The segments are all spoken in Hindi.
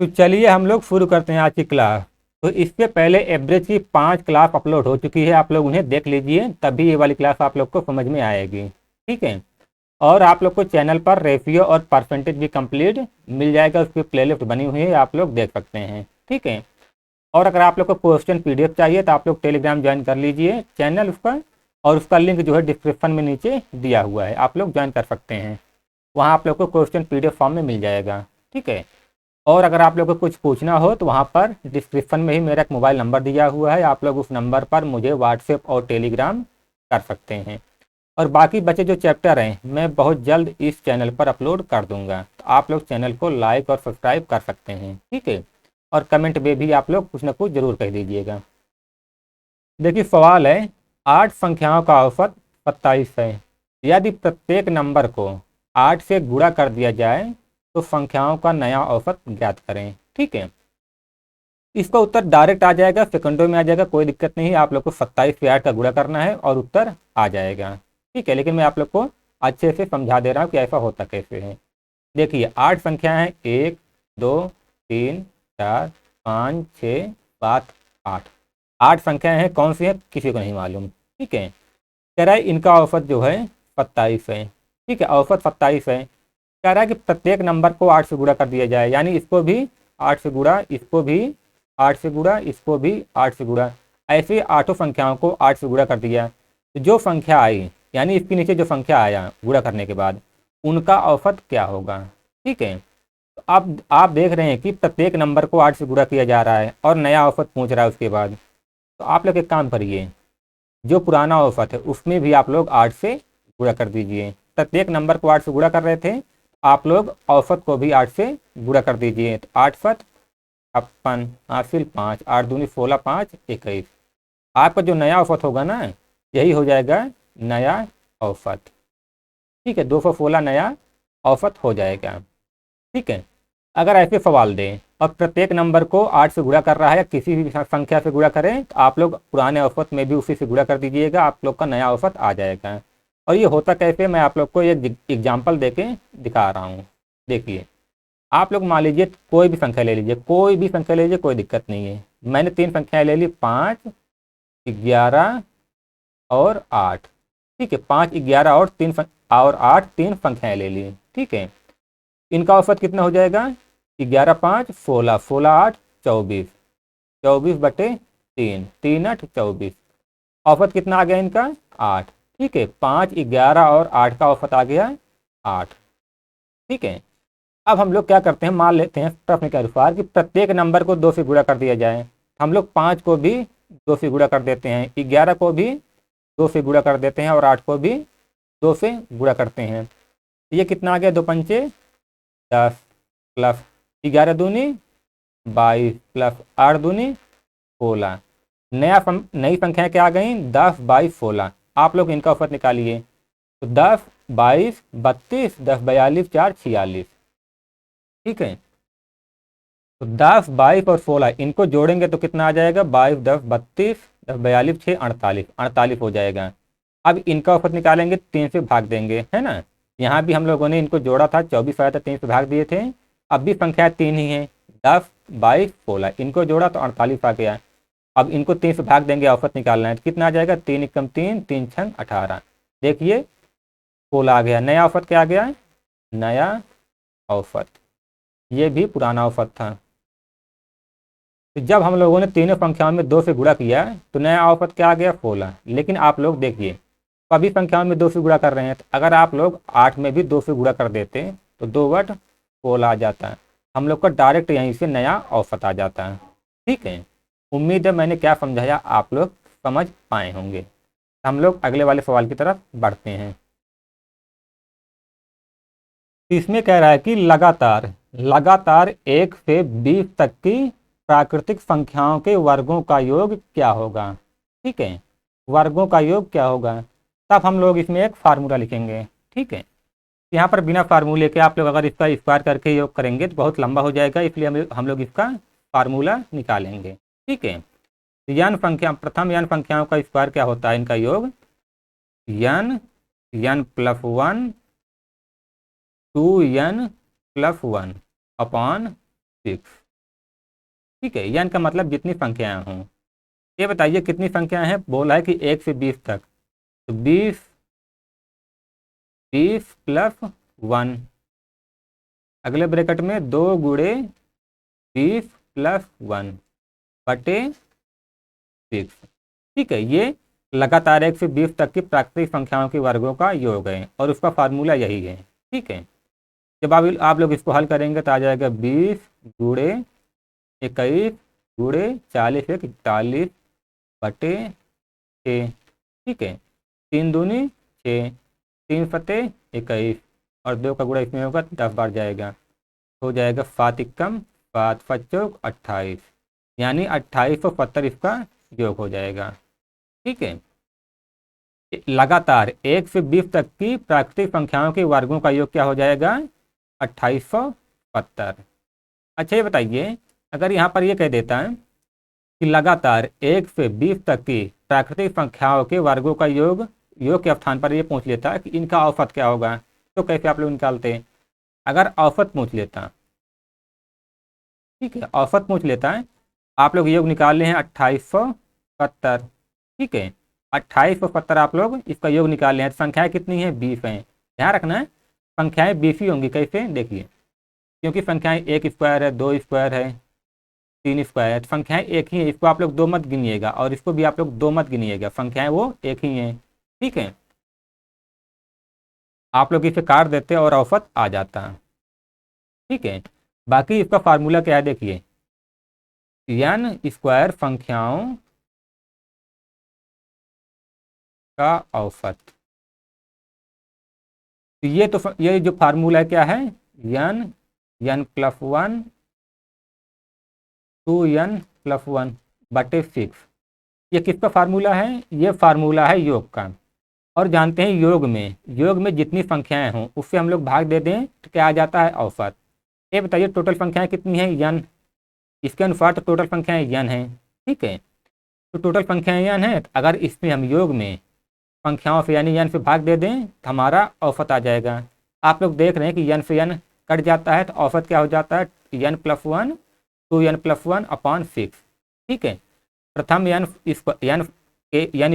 तो चलिए हम लोग शुरू करते हैं आज की क्लास। तो इससे पहले एवरेज की 5 क्लास अपलोड हो चुकी है, आप लोग उन्हें देख लीजिए, तभी ये वाली क्लास आप लोग को समझ में आएगी। ठीक है। और आप लोग को चैनल पर रेशियो और परसेंटेज भी कंप्लीट मिल जाएगा, उसकी प्लेलिस्ट बनी हुई है, आप लोग देख सकते हैं। ठीक है। और अगर आप लोग को क्वेश्चन पीडीएफ चाहिए तो आप लोग टेलीग्राम ज्वाइन कर लीजिए चैनल उसका, और उसका लिंक जो है डिस्क्रिप्शन में नीचे दिया हुआ है, आप लोग ज्वाइन कर सकते हैं। वहाँ आप लोग को क्वेश्चन पीडीएफ फॉर्म में मिल जाएगा। ठीक है। और अगर आप लोग को कुछ पूछना हो तो वहाँ पर डिस्क्रिप्शन में ही मेरा एक मोबाइल नंबर दिया हुआ है, आप लोग उस नंबर पर मुझे व्हाट्सएप और टेलीग्राम कर सकते हैं। और बाकी बचे जो चैप्टर हैं मैं बहुत जल्द इस चैनल पर अपलोड कर दूंगा, तो आप लोग चैनल को लाइक और सब्सक्राइब कर सकते हैं। ठीक है। और कमेंट में भी आप लोग कुछ ना कुछ जरूर कह दीजिएगा। देखिए सवाल है, 8 संख्याओं का औसत 27 है। यदि प्रत्येक नंबर को 8 से गुणा कर दिया जाए तो संख्याओं का नया औसत ज्ञात करें। ठीक है। इसका उत्तर डायरेक्ट आ जाएगा, सेकंडों में आ जाएगा, कोई दिक्कत नहीं है। आप लोग को 27 से 8 का गुणा करना है और उत्तर आ जाएगा। ठीक है। लेकिन मैं आप लोग को अच्छे से समझा दे रहा हूँ कि ऐसा होता कैसे है। देखिए 8 संख्या है, 1 2 3 4 5 6 7 8। 8 संख्या है, कौन सी है किसी को नहीं मालूम। ठीक है। कह रहा है इनका औसत जो है 27 है। ठीक है, औसत 27 है। कह रहा है कि प्रत्येक नंबर को 8 से गुणा कर दिया जाए, यानी इसको भी 8 से गुणा, इसको भी 8 से गुणा, इसको भी 8 से गुणा, ऐसे आठों संख्याओं को 8 से गुणा कर दिया। तो जो संख्या आई, यानी इसके नीचे जो संख्या आया गुणा करने के बाद, उनका औसत क्या होगा। ठीक है। तो अब आप देख रहे हैं कि प्रत्येक नंबर को 8 से गुणा किया जा रहा है और नया औसत पूछ रहा है उसके बाद। तो आप लोग एक काम करिए, जो पुराना औसत है उसमें भी आप लोग 8 से गुणा कर दीजिए। प्रत्येक नंबर को 8 से गुणा कर रहे थे, आप लोग औसत को भी 8 से गुणा कर दीजिए। तो 8 सत 56 हासिल 5, 8 दूनी 16, 5 21। आपका जो नया औसत होगा ना, यही हो जाएगा नया औसत। ठीक है, 216 नया औसत हो जाएगा। ठीक है। अगर ऐसे सवाल दें और प्रत्येक नंबर को 8 से गुणा कर रहा है या किसी भी संख्या से गुणा करें, तो आप लोग पुराने औसत में भी उसी से गुणा कर दीजिएगा, आप लोग का नया औसत आ जाएगा। और ये होता कैसे, मैं आप लोग को एक एग्जाम्पल देके दिखा रहा हूँ। देखिए आप लोग मान लीजिए कोई भी संख्या ले लीजिए, कोई भी संख्या ले लीजिए, कोई दिक्कत नहीं है। मैंने 3 संख्याएं ले ली, 5 11 और 8। ठीक है, 5 11 और 8 3 संख्याएं ले ली। ठीक है। इनका औसत कितना हो जाएगा, 11 5 16, 16 8 24, 24 बटे 3, 3 8 24। औसत कितना आ गया इनका, 8। ठीक है, 5 11 और 8 का औसत आ गया 8। ठीक है। अब हम लोग क्या करते हैं, मान लेते हैं प्रश्न के अनुसार कि प्रत्येक नंबर को 2 से गुणा कर दिया जाए। हम लोग 5 को भी 2 से गुणा कर देते हैं, 11 को भी 2 से गुणा कर देते हैं और 8 को भी 2 से गुणा करते हैं। ये कितना आ गया, 2 पंचे 10 प्लस 11 दूनी 22 प्लस 8 दूनी 16। नई संख्या क्या आ गई, 10 22 16। आप लोग इनका औसत निकालिए। तो 10 22 32, 10 42 4 46। ठीक है। तो 10 22 और 16 इनको जोड़ेंगे तो कितना आ जाएगा, 22 10 32, 10 42 6 48, 48 हो जाएगा। अब इनका औसत निकालेंगे, 3 से भाग देंगे, है ना। यहाँ भी हम लोगों ने इनको जोड़ा था, 24 आया था, 3 से भाग दिए थे। अब भी संख्या 3 ही है, 10 22 16, इनको जोड़ा तो 48 आ गया। अब इनको 3 से भाग देंगे, औसत निकालना है तो कितना आ जाएगा, 3 एकम 3, 3 छंग 18। देखिए 16 आ गया, नया औसत क्या आ गया, नया औसत। ये भी पुराना औसत था। तो जब हम लोगों ने तीनों संख्याओं में 2 से गुणा किया तो नया औसत क्या आ गया, 16। लेकिन आप लोग देखिए सभी संख्याओं में 2 से गुणा कर रहे हैं, तो अगर आप लोग 8 में भी 2 से गुणा कर देते तो 2 बट 16 आ जाता है, हम लोग का डायरेक्ट यहीं से नया औसत आ जाता है। ठीक है। उम्मीद है मैंने क्या समझाया आप लोग समझ पाए होंगे। हम लोग अगले वाले सवाल की तरफ बढ़ते हैं। इसमें कह रहा है कि लगातार लगातार 1 से 20 तक की प्राकृतिक संख्याओं के वर्गों का योग क्या होगा। ठीक है, वर्गों का योग क्या होगा। तब हम लोग इसमें एक फार्मूला लिखेंगे। ठीक है। यहाँ पर बिना फार्मूले के आप लोग अगर इसका स्क्वायर करके योग करेंगे तो बहुत लंबा हो जाएगा, इसलिए हम लोग इसका फार्मूला निकालेंगे। ठीक है। यन संख्या, प्रथम यन संख्याओं का स्क्वायर क्या होता है, इनका योग यन, यन प्लस 1 2n प्लस 1 अपॉन 6। ठीक है, यन का मतलब जितनी संख्याएं हों। ये बताइए कितनी संख्याएं हैं, बोला है कि 1 से 20 तक, तो 20 प्लस 1, अगले ब्रैकेट में 2 × 20 + 1 बटे 6। ठीक है, ये लगातार 1 से 20 तक की प्राकृतिक संख्याओं के वर्गों का योग है और उसका फार्मूला यही है। ठीक है, जब आप लोग इसको हल करेंगे तो आ जाएगा 20 × 21 × 40 = 41 बटे 6। ठीक है, 3 दूनी 6, 3 सते 21 और 2 का गुणा इसमें होगा 10 बार जाएगा, हो जाएगा 7 × 7 = 28, यानी 2870 इसका योग हो जाएगा। ठीक है, लगातार 1 से 20 तक की प्राकृतिक संख्याओं के वर्गों का योग क्या हो जाएगा, 2870। अच्छा ये बताइए, अगर यहाँ पर ये कह देता है कि लगातार 1 से 20 तक की प्राकृतिक संख्याओं के वर्गों का योग के स्थान पर ये पूछ लेता है कि इनका औसत क्या होगा, तो कैसे आप लोग निकालते हैं। अगर औसत पूछ लेता, ठीक है, औसत पूछ लेता है, आप लोग योग निकाल ले हैं 2870। ठीक है, 2870 आप लोग इसका योग निकाल ले हैं, संख्याएं कितनी है, 20 हैं। ध्यान रखना है संख्याएं 20 ही होंगी। कैसे, देखिए, क्योंकि संख्याएं 1 स्क्वायर है, 2 स्क्वायर है, 3 स्क्वायर है, तो संख्याएं एक ही है। इसको आप लोग 2 मत गिनिएगा और इसको भी आप लोग 2 मत गिनिएगा, संख्याएं वो एक ही हैं। ठीक है, आप लोग इसे काट देते और औसत आ जाता। ठीक है, बाकी इसका फार्मूला क्या है, देखिए, n स्क्वायर संख्याओं का औसत। तो ये जो फार्मूला क्या है, n+1 2n+1 बटे 6। ये किसका फार्मूला है, ये फार्मूला है योग का। और जानते हैं योग में जितनी संख्याएं हों उससे हम लोग भाग दे दें तो क्या आ जाता है, औसत। ये बताइए टोटल संख्याएं कितनी है, n, इसके अनुसार तो टोटल संख्याएं n है। ठीक है, तो टोटल संख्याएं n है, अगर इसमें हम योग में संख्याओं से यानी n से भाग दे दें तो हमारा औसत आ जाएगा। आप लोग देख रहे हैं कि n से n कट जाता है तो औसत क्या हो जाता है, n+1 2n+1/6। ठीक है, प्रथम n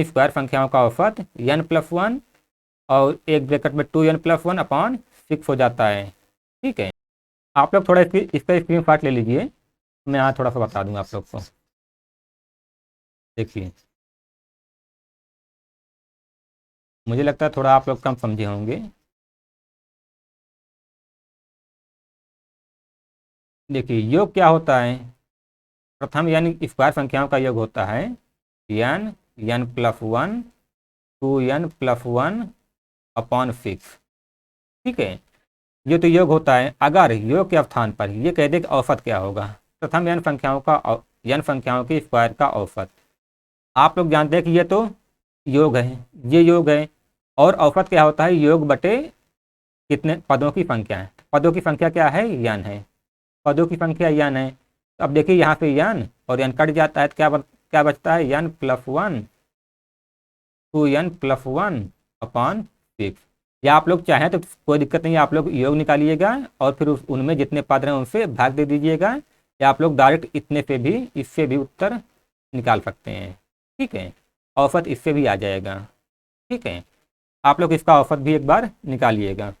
स्क्वायर संख्याओं का औसत n+1 और एक ब्रैकेट में 2n+1/6 हो जाता है। ठीक है, आप लोग थोड़ा इसका स्क्रीनशॉट ले लीजिए, मैं यहाँ थोड़ा सा बता दूंगा आप लोग को। देखिए, मुझे लगता है थोड़ा आप लोग कम समझे होंगे। देखिए, योग क्या होता है, प्रथम यानी स्क्वायर संख्याओं का योग होता है n+1 2n+1/6। ठीक है, ये तो योग होता है। अगर योग के स्थान पर ये कह दे कि औसत क्या होगा, प्रथम n संख्याओं के स्क्वायर का औसत। आप लोग जानते हैं कि ये तो योग है, ये योग है, और औसत क्या होता है, योग बटे कितने पदों की संख्या है। पदों की संख्या क्या है, n है, पदों की संख्या n है। तो अब देखिए यहाँ पे n और n कट जाता है तो क्या बचता है, n+1 2n+1/6। या आप लोग चाहें तो कोई दिक्कत नहीं है, आप लोग योग निकालिएगा और फिर उनमें जितने पद हैं उनसे भाग दे दीजिएगा, या आप लोग डायरेक्ट इससे भी उत्तर निकाल सकते हैं। ठीक है, औसत इससे भी आ जाएगा। ठीक है, आप लोग इसका औसत भी एक बार निकालिएगा।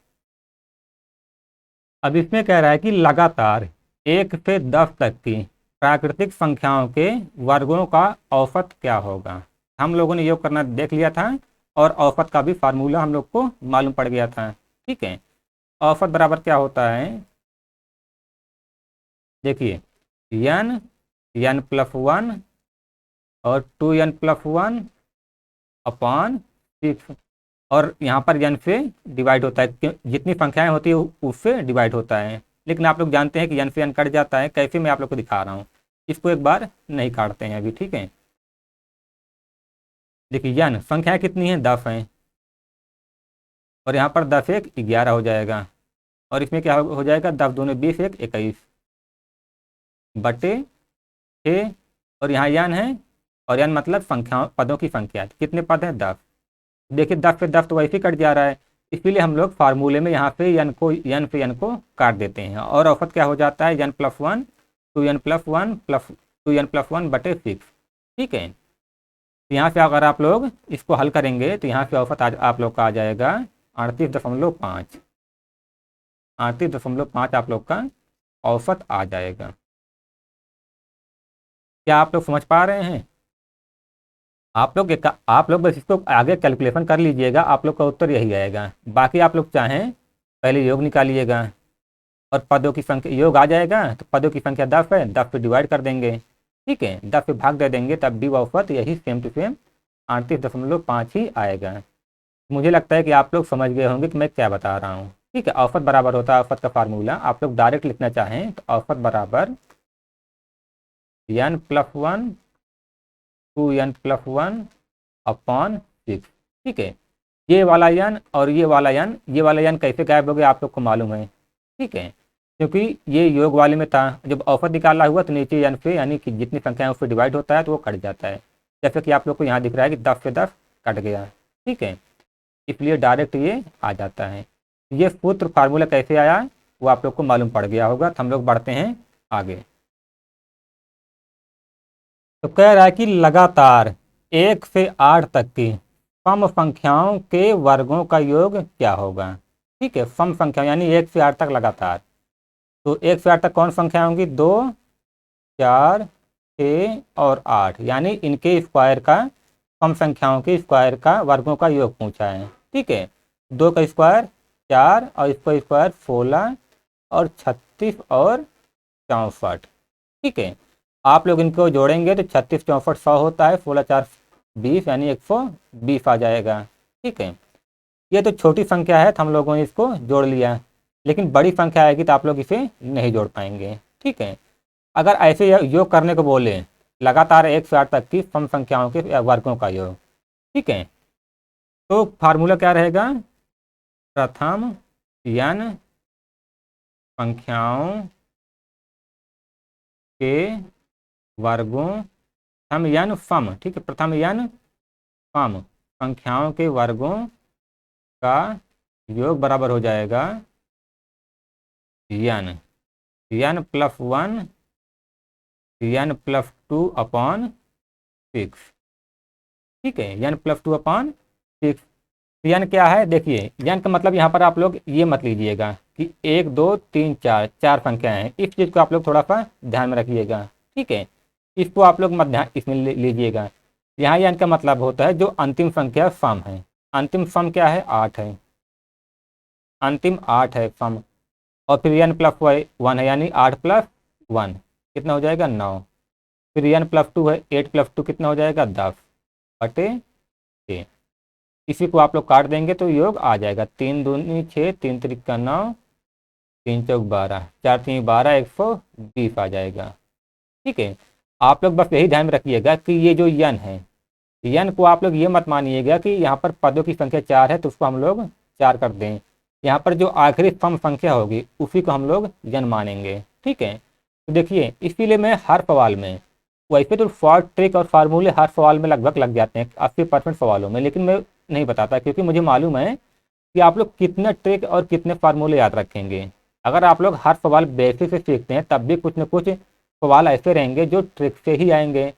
अब इसमें कह रहा है कि लगातार 1 से 10 तक की प्राकृतिक संख्याओं के वर्गों का औसत क्या होगा। हम लोगों ने योग करना देख लिया था और औसत का भी फार्मूला हम लोग को मालूम पड़ गया था। ठीक है, औसत बराबर क्या होता है, देखिए, n+1 और 2n+1/6, और यहाँ पर n से डिवाइड होता है, जितनी संख्याएं होती है उससे डिवाइड होता है। लेकिन आप लोग जानते हैं कि n से n कट जाता है, कैसे मैं आप लोग को दिखा रहा हूँ, इसको एक बार नहीं काटते हैं अभी। ठीक है, देखिए n संख्याएं कितनी हैं, 10 हैं, और यहाँ पर 10 1 11 हो जाएगा, और इसमें क्या हो जाएगा, 10 दूनी 20 1 21 बटे 6, और यहाँ n है, और n मतलब पदों की संख्या, कितने पद हैं, 10। देखिए 10 से 10 तो वैसे ही कट जा रहा है, इसलिए हम लोग फार्मूले में यहाँ पे n से n को काट देते हैं, और औसत क्या हो जाता है, n+1 2n+1 बटे 6। ठीक है, यहाँ से अगर आप लोग इसको हल करेंगे तो यहाँ से औसत आप लोग का आ जाएगा 38.5। 38.5 आप लोग का औसत आ जाएगा। क्या आप लोग समझ पा रहे हैं? आप लोग बस इसको आगे कैलकुलेशन कर लीजिएगा, आप लोग का उत्तर यही आएगा। बाकी आप लोग चाहें पहले योग निकालिएगा और पदों की संख्या योग आ जाएगा तो पदों की संख्या 10 है, 10 पे डिवाइड कर देंगे। ठीक है, 10 पे भाग दे देंगे तब भी औसत यही सेम टू सेम 38.5 ही आएगा। मुझे लगता है कि आप लोग समझ गए होंगे कि मैं क्या बता रहा हूँ। ठीक है, औसत बराबर होता है, औसत का फार्मूला आप लोग डायरेक्ट लिखना चाहें तो औसत बराबर n+1 2n+1 अपॉन 6। ठीक है, ये वाला n और ये वाला n कैसे गायब हो गया आप लोग को मालूम है। ठीक है, क्योंकि ये योग वाले में था, जब औसत निकालना हुआ तो नीचे n पे यानी कि जितनी संख्या है उससे डिवाइड होता है तो वो कट जाता है। जैसे कि आप लोग को यहाँ दिख रहा है कि 10 से 10 कट गया। ठीक है, इसलिए डायरेक्ट ये आ जाता है। ये सूत्र फार्मूला कैसे आया वो आप लोग को मालूम पड़ गया होगा। तो हम लोग बढ़ते हैं आगे। तो कह रहा है कि लगातार 1 से 8 तक की सम संख्याओं के वर्गों का योग क्या होगा। ठीक है, सम संख्या यानी 1 से 8 तक लगातार। तो 1 से 8 तक कौन संख्या होंगी? 2 4 6 और 8, यानी इनके स्क्वायर का, सम संख्याओं के स्क्वायर का वर्गों का योग पूछा है। ठीक है, 2 का स्क्वायर 4 और इसका स्क्वायर 16 और 36 और 64। ठीक है, आप लोग इनको जोड़ेंगे तो 36 64 100 होता है, 16 4 20 यानी 120 आ जाएगा। ठीक है, ये तो छोटी संख्या है तो हम लोगों ने इसको जोड़ लिया, लेकिन बड़ी संख्या आएगी तो आप लोग इसे नहीं जोड़ पाएंगे। ठीक है, अगर ऐसे योग करने को बोले लगातार 1 से 8 तक की सम संख्याओं के वर्गों का योग, ठीक है, तो फार्मूला क्या रहेगा? प्रथम n संख्याओं के वर्गों, प्रथम n सम, ठीक है, प्रथम n सम संख्याओं के वर्गों का योग बराबर हो जाएगा n+1 n+2 अपॉन 6। ठीक है, n+2 अपॉन 6। n क्या है? देखिए n का मतलब यहाँ पर आप लोग ये मत लीजिएगा कि 1 2 3 4 चार संख्याएं हैं, इस चीज़ को आप लोग थोड़ा सा ध्यान में रखिएगा। ठीक है, इसको आप लोग मत ध्यान इसमें लीजिएगा। यहाँ n का मतलब होता है जो अंतिम संख्या सम है। अंतिम सम क्या है? 8 है, अंतिम 8 है सम। और फिर n+1 है यानी 8+1 कितना हो जाएगा? 9। फिर n+2 है, 8+2 कितना हो जाएगा? 10 बटे 6। इसी को आप लोग काट देंगे तो योग आ जाएगा 3 दूनी 6 3 त्रिक 9 3 चौक 12 4 3 12 120 आ जाएगा। ठीक है, आप लोग बस यही ध्यान में रखिएगा कि ये जो n है, n को आप लोग ये मत मानिएगा कि यहाँ पर पदों की संख्या 4 है तो उसको हम लोग 4 कर दें। यहाँ पर जो आखिरी सम संख्या होगी उसी को हम लोग n मानेंगे। ठीक है, तो देखिए इसीलिए मैं हर सवाल में, वैसे तो फॉर ट्रिक और फार्मूले हर सवाल में लगभग लग जाते हैं 80% सवालों में, लेकिन मैं नहीं बताता क्योंकि मुझे मालूम है कि आप लोग कितने ट्रिक और कितने फार्मूले याद रखेंगे। अगर आप लोग हर सवाल बेसिक से सीखते हैं तब भी कुछ न कुछ सवाल ऐसे रहेंगे जो ट्रिक से ही आएंगे।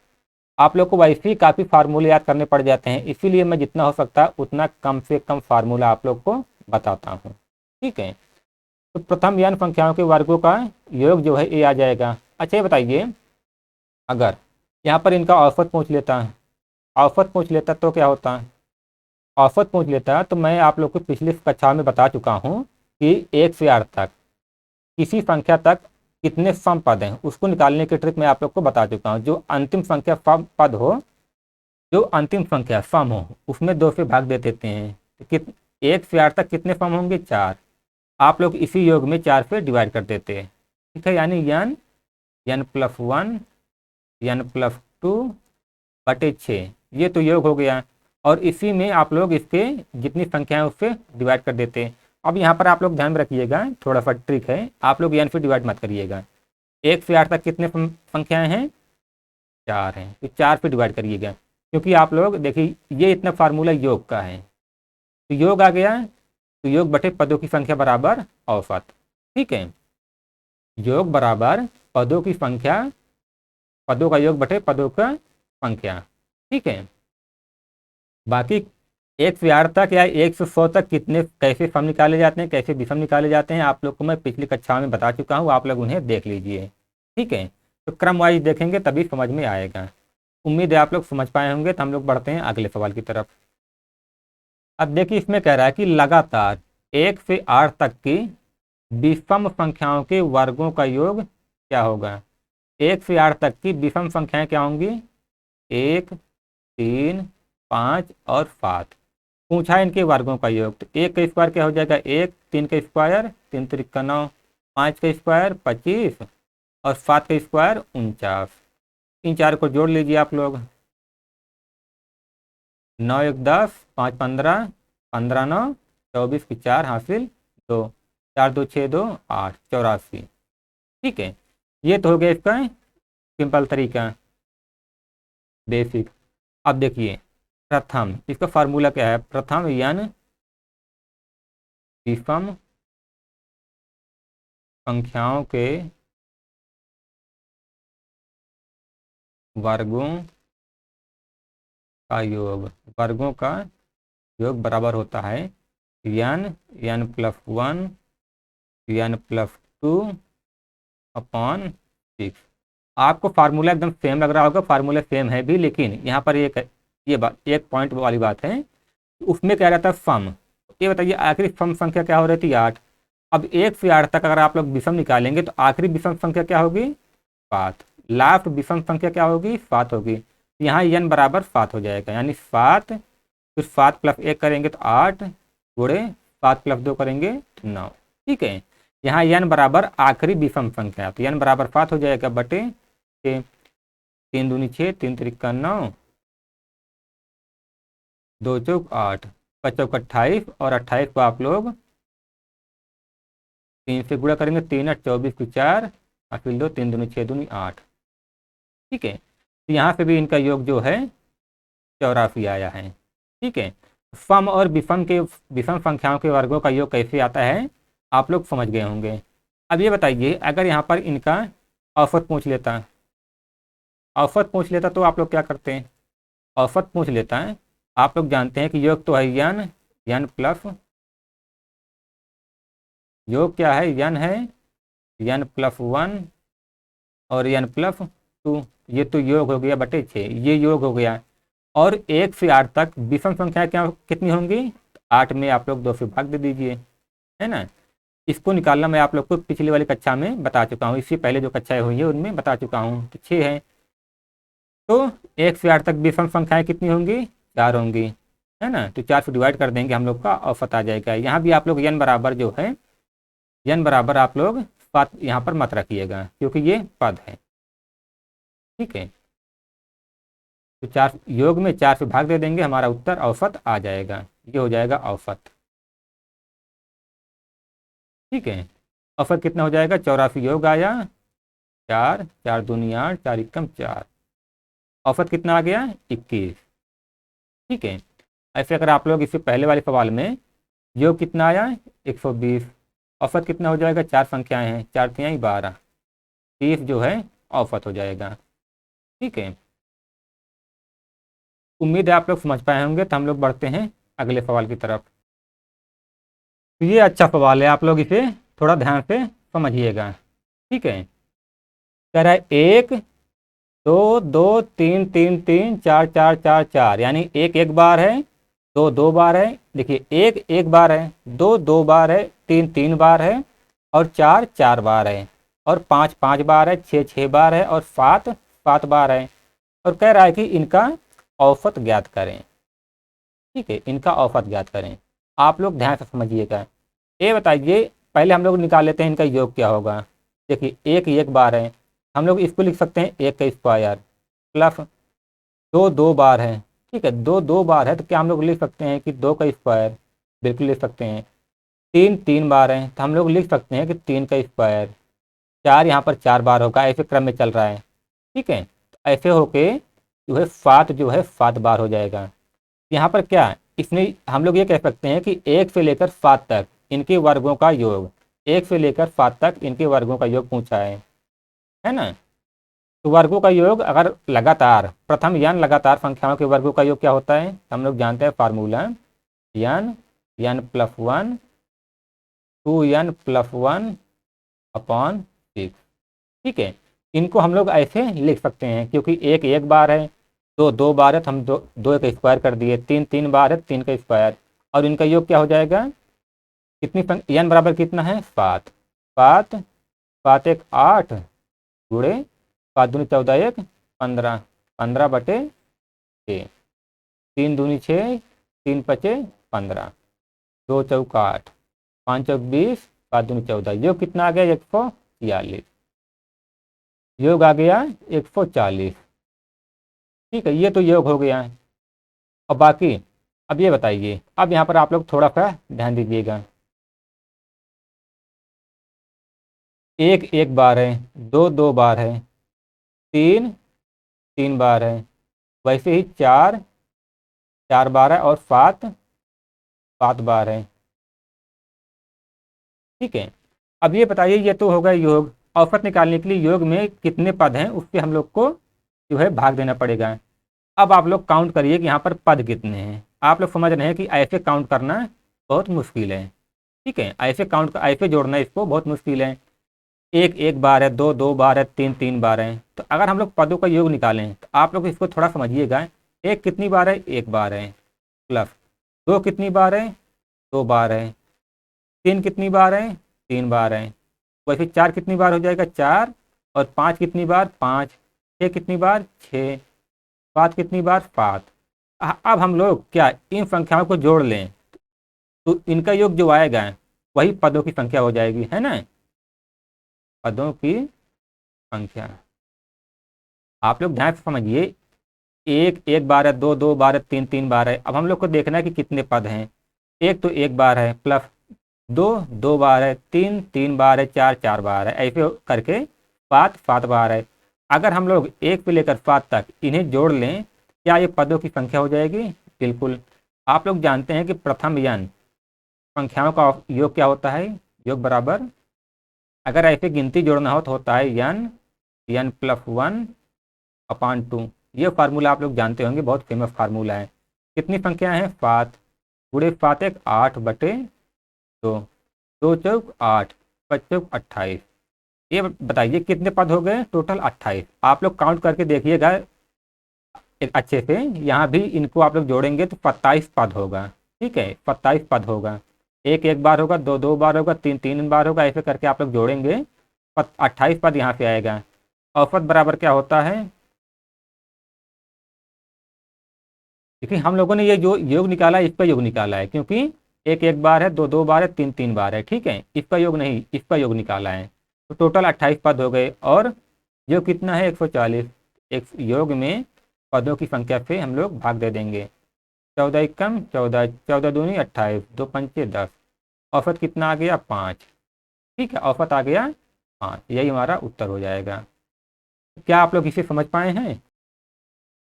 आप लोग को वैसे ही काफ़ी फार्मूले याद करने पड़ जाते हैं, इसीलिए मैं जितना हो सकता है उतना कम से कम फार्मूला आप लोग को बताता हूँ। ठीक है, तो प्रथम n संख्याओं के वर्गों का योग जो है ये आ जाएगा। अच्छा ये बताइए, अगर यहाँ पर इनका औसत पूछ लेता, औसत पूछ लेता तो क्या होता? औसत पूछ लेता तो मैं आप लोग को पिछली कक्षा में बता चुका हूँ कि 1 से 8 तक किसी संख्या तक कितने सम पद हैं उसको निकालने की ट्रिक मैं आप लोग को बता चुका हूँ। जो अंतिम संख्या सम पद हो, जो अंतिम संख्या सम हो उसमें 2 से भाग दे देते हैं तो 1 से 8 तक कितने सम होंगे? 4। आप लोग इसी योग में 4 से डिवाइड कर देते हैं। ठीक है, यानी n+1 n+2 बटे 6 ये तो योग हो गया, और इसी में आप लोग इसके जितनी संख्याएं उससे डिवाइड कर देते हैं। अब यहाँ पर आप लोग ध्यान में रखिएगा, थोड़ा सा ट्रिक है, आप लोग n से डिवाइड मत करिएगा। 1 से 8 तक कितने संख्याएं हैं? 4 हैं, तो 4 से डिवाइड करिएगा, क्योंकि आप लोग देखिए ये इतना फार्मूला योग का है तो योग आ गया, तो योग बटे पदों की संख्या बराबर औसत। ठीक है, योग बराबर पदों की संख्या, पदों का योग बटे पदों का संख्या। ठीक है, बाकी 1 से 8 तक या 1 से 100 तक कितने कैसे सम निकाले जाते हैं, कैसे विषम निकाले जाते हैं, आप लोग को मैं पिछली कक्षाओं में बता चुका हूँ, आप लोग उन्हें देख लीजिए। ठीक है, तो क्रम वाइज देखेंगे तभी समझ में आएगा। उम्मीद है आप लोग समझ पाए होंगे। तो हम लोग बढ़ते हैं अगले सवाल की तरफ। अब देखिए, इसमें कह रहा है कि लगातार 1 से 8 तक की विषम संख्याओं के वर्गों का योग क्या होगा। 1 से 8 तक की विषम संख्याएं क्या होंगी, 1, 3, 5 और 7। पूछा है इनके वर्गों का योग। तो 1 का स्क्वायर क्या हो जाएगा 1, 3 का स्क्वायर 3 त्रिका 9, 5 का स्क्वायर 25 और 7 का स्क्वायर 49। इन चार को जोड़ लीजिए आप लोग। 9 1 10, 5 15, 15 9, 24 की 4 हासिल 2, 4 2 6 2 8, 84। ठीक है, ये तो हो गया इसका सिंपल तरीका, बेसिक। अब देखिए प्रथम, इसका फार्मूला क्या है, प्रथम यानी विषम संख्याओं के वर्गों का योग, वर्गों का योग बराबर होता है n plus 1 n plus 2 upon 6। आपको फार्मूला एकदम सेम लग रहा होगा, फार्मूला सेम है भी, लेकिन यहाँ पर ये बात, एक पॉइंट वाली बात है, उसमें क्या रहता है सम। ये बताइए आखिरी सम संख्या क्या हो रही थी 8। अब 1 से 8 तक अगर आप लोग विषम निकालेंगे तो आखिरी विषम संख्या क्या होगी 7, लास्ट विषम संख्या क्या होगी 7 होगी। यहाँ n बराबर 7 हो जाएगा, यानी 7, फिर 7 प्लस 1 करेंगे तो 8 गुणे 7 प्लस 2 करेंगे 9। ठीक है, यहाँ n बराबर आखिरी विषम संख्या है, तो n बराबर 7 हो जाएगा बटे 6, 3 दूनी 6, 3 त्रिका 9, 2 चौक 8, 5 चौक 28 और 28 को आप लोग 3 से गुणा करेंगे, 3 8 24 की 4 और फिर 2, 3 दूनी 6 दूनी 8। ठीक है, तो यहाँ से भी इनका योग जो है 84 आया है। ठीक है, सम और विषम संख्याओं के वर्गों का योग कैसे आता है आप लोग समझ गए होंगे। अब ये बताइए अगर यहाँ पर इनका औसत पूछ लेता, औसत पूछ लेता तो आप लोग क्या करते हैं, औसत पूछ लेता है, आप लोग जानते हैं कि योग तो है n प्लस, योग क्या है n है n प्लस 1 और n प्लस 2, ये तो योग हो गया बटे 6, ये योग हो गया। और 1 से 8 तक विषम संख्या क्या कितनी होंगी, 8 में आप लोग 2 से भाग दे दीजिए, है ना। इसको निकालना मैं आप लोग को पिछली वाली कक्षा में बता चुका हूँ, इससे पहले जो कक्षाएं हुई है उनमें बता चुका हूँ। तो 6 है, तो 1 से 8 तक विषम संख्याएं कितनी होंगी 4 होंगी, है ना। तो 4 से डिवाइड कर देंगे, हम लोग का औसत आ जाएगा। यहाँ भी आप लोग n बराबर जो है, n बराबर आप लोग 7 यहाँ पर मत रखिएगा क्योंकि ये पद है। ठीक है, तो 4 योग में 4 से भाग दे देंगे, हमारा उत्तर औसत आ जाएगा, ये हो जाएगा औसत। ठीक है, औसत कितना हो जाएगा 84, योग आया 4, 4 दूनी 8, 4 एकम 4, औसत कितना आ गया 21। ठीक है, ऐसे अगर आप लोग इससे पहले वाले सवाल में योग कितना आया 120, औसत कितना हो जाएगा, 4 संख्याएं हैं, 4 तिहाई 12, 30 जो है औसत हो जाएगा। ठीक है, उम्मीद है आप लोग समझ पाए होंगे। तो हम लोग बढ़ते हैं अगले सवाल की तरफ। तो ये अच्छा सवाल है, आप लोग इसे थोड़ा ध्यान से समझिएगा। ठीक है, कह रहा है 1 2 2 3 3 3 4 4 4 4, यानी 1 1 बार है, 2 2 बार है, देखिए 1 1 बार है, 2 2 बार है, 3 3 बार है और 4 4 बार है और 5 5 बार है, 6 6 बार है और 7 7 बार है। और कह रहा है कि इनका औसत ज्ञात करें। ठीक है, इनका औसत ज्ञात करें। आप लोग ध्यान से समझिएगा। ये बताइए, पहले हम लोग निकाल लेते हैं इनका योग क्या होगा। देखिए 1 1 बार है, हम लोग इसको लिख सकते हैं 1 का स्क्वायर, प्लस 2 2 बार है। ठीक है, 2 2 बार है तो क्या हम लोग लिख सकते हैं कि 2 का स्क्वायर, बिल्कुल लिख सकते हैं। 3 3 बार है तो हम लोग लिख सकते हैं कि 3 का स्क्वायर। 4 यहाँ पर 4 बार होगा, ऐसे क्रम में चल रहा है। ठीक है, तो ऐसे होके जो है 7 जो है 7 बार हो जाएगा। यहाँ पर क्या इसमें हम लोग ये कह सकते हैं कि 1 से लेकर 7 तक इनके वर्गों का योग, 1 से लेकर 7 तक इनके वर्गों का योग पूछा है। है ना। तो वर्गों का योग अगर लगातार प्रथम n लगातार संख्याओं के वर्गों का योग क्या होता है, हम लोग जानते हैं फार्मूला n+1 2n+1 अपॉन 6। ठीक है, इनको हम लोग ऐसे लिख सकते हैं क्योंकि एक एक बार है, दो दो बार है तो हम दो दो का स्क्वायर कर दिए, तीन तीन बार है तीन का स्क्वायर, और इनका योग क्या हो जाएगा, कितनी n बराबर कितना है 7, 7 7 एक 8 गुणे 5 दूनी 14 एक 15, 15/6, 3 दूनी 6, 3 पचे 15, 2 चौका 8, 5 चौक 20, 5 दूनी 14, योग कितना आ गया 146, योग आ गया 140। ठीक है, ये तो योग हो गया है। और बाकी अब ये बताइए, अब यहाँ पर आप लोग थोड़ा सा ध्यान दीजिएगा, एक एक बार है, दो दो बार है, तीन तीन बार है, वैसे ही चार चार बार है, और सात सात बार है। ठीक है, अब ये बताइए, ये तो होगा योग, औसत निकालने के लिए योग में कितने पद हैं उससे हम लोग को जो है भाग देना पड़ेगा। अब आप लोग काउंट करिए कि यहाँ पर पद कितने हैं। आप लोग समझ रहे हैं कि ऐसे काउंट करना बहुत मुश्किल है। ठीक है, ऐसे काउंट ऐसे जोड़ना इसको बहुत मुश्किल है। एक एक बार है, दो दो बार है, तीन तीन बार है, तो अगर हम लोग पदों का योग निकालें तो आप लोग इसको थोड़ा समझिएगा। एक कितनी बार है, एक बार है, प्लस दो कितनी बार है, दो बार है, तीन कितनी बार है, तीन बार है, वैसे चार कितनी बार हो जाएगा, चार, और पाँच कितनी बार, पाँच, छः कितनी बार, छः, सात कितनी बार, सात। अब हम लोग क्या इन संख्याओं को जोड़ लें तो इनका योग जो आएगा वही पदों की संख्या हो जाएगी, है ना, पदों की संख्या। आप लोग ध्यान से समझिए, एक एक बार है, दो दो बार है, तीन तीन बार है। अब हम लोग को देखना है कि कितने पद हैं। एक तो एक बार है, प्लस दो दो बार है, तीन तीन बार है, चार चार बार है, ऐसे करके सात सात बार है। अगर हम लोग एक से लेकर सात तक इन्हें जोड़ लें, क्या ये पदों की संख्या हो जाएगी, बिल्कुल। आप लोग जानते हैं कि प्रथम n संख्याओं का योग क्या होता है, योग बराबर, अगर ऐसे गिनती जोड़ना हो तो होता है n+1 अपॉन 2। ये फार्मूला आप लोग जानते होंगे, बहुत फेमस फार्मूला है। कितनी संख्या है, सात, गुणे सात एक 8/2, दो चौक 8, पाँच चौक 28। ये बताइए कितने पद हो गए, टोटल 28। आप लोग काउंट करके देखिएगा एक अच्छे से, यहाँ भी इनको आप लोग जोड़ेंगे तो 27 पद होगा। ठीक है, 27 पद होगा। एक एक बार होगा, दो दो बार होगा, तीन तीन बार होगा, ऐसे करके आप लोग जोड़ेंगे 28 पद यहाँ से आएगा। औसत बराबर क्या होता है, क्योंकि हम लोगों ने ये जो योग निकाला है इसका योग निकाला है, क्योंकि एक एक बार है, दो दो बार है, तीन तीन बार है। ठीक है, इसका योग नहीं, इसका योग निकाला है। तो टोटल 28 पद हो गए, और योग कितना है 140। एक योग में पदों की संख्या से हम लोग भाग दे देंगे। 14 एकम 14, 14 दूनी 28, दो पंचे 10, औसत कितना आ गया 5। ठीक है, औसत आ गया 5, यही हमारा उत्तर हो जाएगा। क्या आप लोग इसे समझ पाए हैं?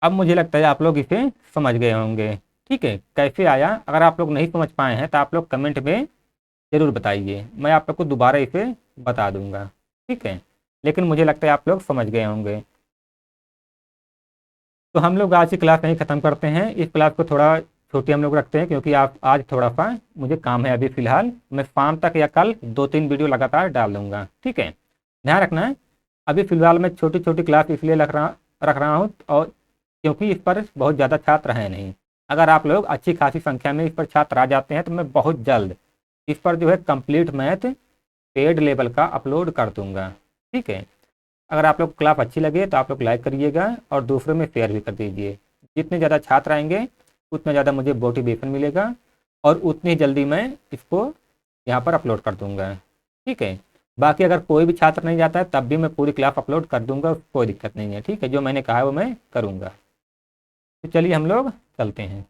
अब मुझे लगता है आप लोग इसे समझ गए होंगे। ठीक है, कैसे आया, अगर आप लोग नहीं समझ पाए हैं तो आप लोग कमेंट में ज़रूर बताइए, मैं आप लोग को दोबारा इसे बता दूंगा। ठीक है, लेकिन मुझे लगता है आप लोग समझ गए होंगे। तो हम लोग आज की क्लास नहीं ख़त्म करते हैं, इस क्लास को थोड़ा छोटी हम लोग रखते हैं, क्योंकि आप आज थोड़ा सा मुझे काम है अभी फ़िलहाल। मैं शाम तक या कल 2-3 वीडियो लगातार डाल दूंगा। ठीक है, ध्यान रखना है। अभी फ़िलहाल मैं छोटी छोटी क्लास इसलिए रख रहा हूँ, और क्योंकि इस पर बहुत ज़्यादा छात्र हैं नहीं। अगर आप लोग अच्छी खासी संख्या में इस पर छात्र आ जाते हैं तो मैं बहुत जल्द इस पर जो है कंप्लीट मैथ पेड लेवल का अपलोड कर दूंगा। ठीक है, अगर आप लोग क्लास अच्छी लगे तो आप लोग लाइक करिएगा और दूसरों में शेयर भी कर दीजिए। जितने ज़्यादा छात्र आएंगे उतना ज़्यादा मुझे मोटिवेशन मिलेगा, और उतनी जल्दी मैं इसको यहाँ पर अपलोड कर दूंगा। ठीक है, बाकी अगर कोई भी छात्र नहीं जाता है तब भी मैं पूरी क्लास अपलोड कर दूंगा, कोई दिक्कत नहीं है। ठीक है, जो मैंने कहा है वो मैं करूँगा। तो चलिए हम लोग चलते हैं।